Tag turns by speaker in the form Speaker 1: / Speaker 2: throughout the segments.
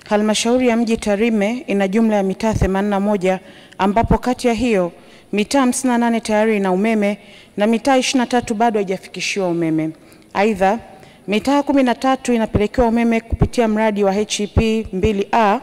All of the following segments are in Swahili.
Speaker 1: Halmashauri ya mji Tarime ina jumla ya mitaa 81 ambapo kati ya hiyo mitaa 58 tayari ina umeme na mitaa 23 bado haijafikishiwa umeme. Aidha, mitaa 13 inapelekewa umeme kupitia mradi wa HEP 2A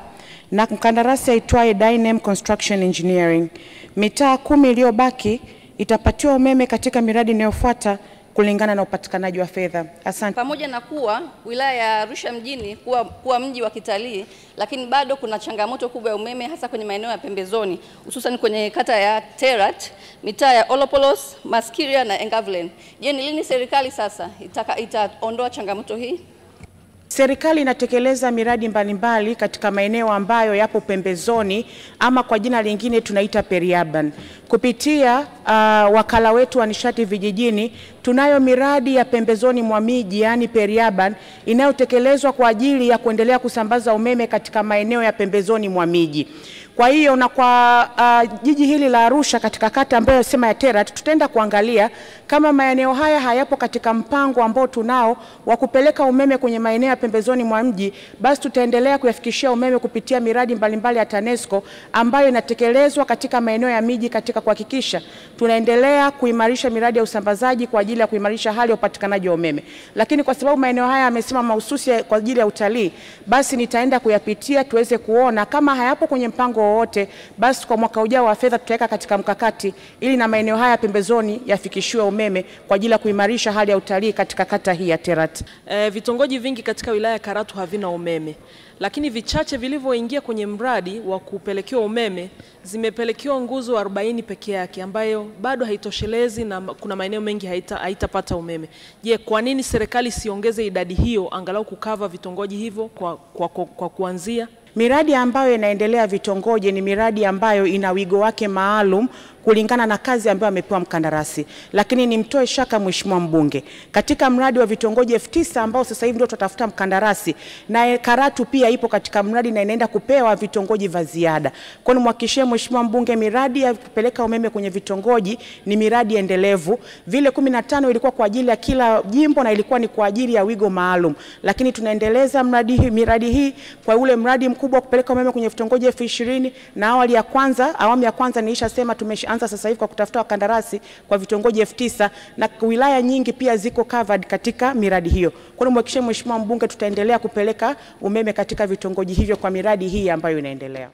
Speaker 1: na mkandarasi aitwaye Dynam Construction Engineering. Mitaa 10 iliyobaki itapatiwa umeme katika miradi inayofuata kulingana na upatikanaji wa fedha. Asante.
Speaker 2: Pamoja na kuwa wilaya ya Arusha mjini kuwa mji wa kitalii, lakini bado kuna changamoto kubwa ya umeme hasa kwenye maeneo ya pembezoni, hususan kwenye kata ya Terrat, mitaa ya Olopolos, Maskiria na Engavlen. Je, ni lini serikali sasa itaondoa changamoto hii?
Speaker 1: Serikali inatekeleza miradi mbalimbali katika maeneo ambayo yapo pembezoni ama kwa jina lingine tunaita periurban. Kupitia wakala wetu wa nishati vijijini, tunayo miradi ya pembezoni mwa miji yani periurban inayotekelezwa kwa ajili ya kuendelea kusambaza umeme katika maeneo ya pembezoni mwa miji. Kwa hiyo na kwa jiji hili la Arusha katika kata ambayo sema ya Terrat, tutaenda kuangalia kama maeneo haya hayapo katika mpango ambao tunao wa kupeleka umeme kwenye maeneo ya pembezoni mwa mji, basi tutaendelea kuyafikishia umeme kupitia miradi mbalimbali ya TANESCO ambayo inatekelezwa katika maeneo ya miji katika kuhakikisha tunaendelea kuimarisha miradi ya usambazaji kwa ajili ya kuimarisha hali ya upatikanaji wa umeme. Lakini kwa sababu maeneo haya yamesema mahususi kwa ajili ya utalii, basi nitaenda kuyapitia tuweze kuona kama hayapo kwenye mpango wowote, basi kwa mwaka ujao wa fedha tutaweka katika mkakati ili na maeneo haya pembezoni yafikishiwe umeme kwa ajili ya kuimarisha hali ya utalii katika kata hii ya Terrat.
Speaker 3: Vitongoji vingi katika wilaya ya Karatu havina umeme, lakini vichache vilivyoingia kwenye mradi wa kupelekewa umeme zimepelekewa nguzo 40 peke yake ambayo bado haitoshelezi na kuna maeneo mengi haitapata umeme. Je, kwa nini serikali siongeze idadi hiyo angalau kukava vitongoji hivyo kwa kuanzia?
Speaker 1: Miradi ambayo inaendelea vitongoji ni miradi ambayo ina wigo wake maalum kulingana na kazi ambayo amepewa mkandarasi. Lakini nimtoe shaka Mheshimiwa mbunge, katika mradi wa vitongoji 9,000 ambao sasa hivi ndio tutafuta mkandarasi, na Karatu pia ipo katika mradi na inaenda kupewa vitongoji vya ziada. Kwa hiyo nimhakikishie Mheshimiwa mbunge miradi ya kupeleka umeme kwenye vitongoji ni miradi endelevu. Vile 15 ilikuwa kwa ajili ya kila jimbo na ilikuwa ni kwa ajili ya wigo maalum. Lakini tunaendeleza miradi hii kwa ule mradi mkubwa kupeleka umeme kwenye vitongoji 20,000 na awamu ya kwanza niishasema tumeshaanza sasa hivi kwa kutafuta wakandarasi kwa vitongoji 9,000 na wilaya nyingi pia ziko covered katika miradi hiyo. Kwa hiyo mhakikishie Mheshimiwa mbunge tutaendelea kupeleka umeme katika vitongoji hivyo kwa miradi hii ambayo inaendelea.